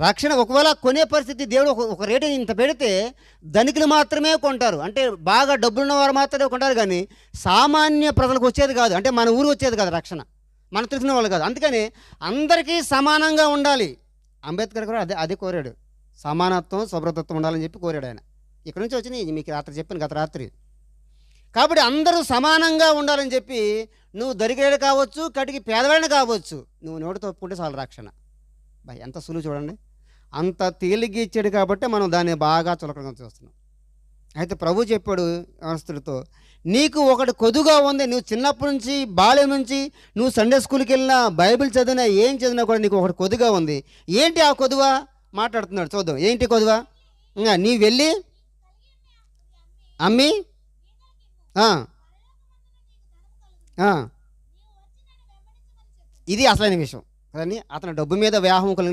రక్షణ ఒకవేళ కొనే పరిస్థితి దేవుడు ఒక రేటు ఇంత పెడితే ధనికులు మాత్రమే కొంటారు. అంటే బాగా డబ్బులున్న వారు మాత్రమే కొంటారు కానీ సామాన్య ప్రజలకు వచ్చేది కాదు. అంటే మన ఊరు వచ్చేది కాదు రక్షణ. మనకు తెలిసిన వాళ్ళు కాదు. అందుకని అందరికీ సమానంగా ఉండాలి. అంబేద్కర్ కూడా అదే కోరాడు. సమానత్వం, సౌభ్రతత్వం ఉండాలని చెప్పి కోరాడు ఆయన. ఇక్కడ నుంచి వచ్చినాయి మీకు రాత్రి చెప్పాను, గత రాత్రి. కాబట్టి అందరూ సమానంగా ఉండాలని చెప్పి నువ్వు దరిద్రుడు కావచ్చు, కటికి పేదవాడిని కావచ్చు, నువ్వు నోటితో ఒప్పుకుంటే చాలు రక్షణ. బాయ్ ఎంత సులువు చూడండి. అంత తేలిగ్గా ఇచ్చాడు కాబట్టి మనం దాన్ని బాగా చులకనగా చూస్తున్నాం. అయితే ప్రభు చెప్పాడు యవనస్తుడితో, నీకు ఒకటి కొదుగా ఉంది. నువ్వు చిన్నప్పటి నుంచి బాల్యం నుంచి నువ్వు సండే స్కూల్కి వెళ్ళినా, బైబిల్ చదివినా, ఏం చదివినా కూడా నీకు ఒకటి కొదుగా ఉంది. ఏంటి ఆ కొదువా? మాట్లాడుతున్నాడు, చూద్దాం. ఏంటి కొదువా? నీ వెళ్ళి అమ్మి ఇది అసలైన విషయం. కానీ అతను డబ్బు మీద వ్యామోహం కలిగిన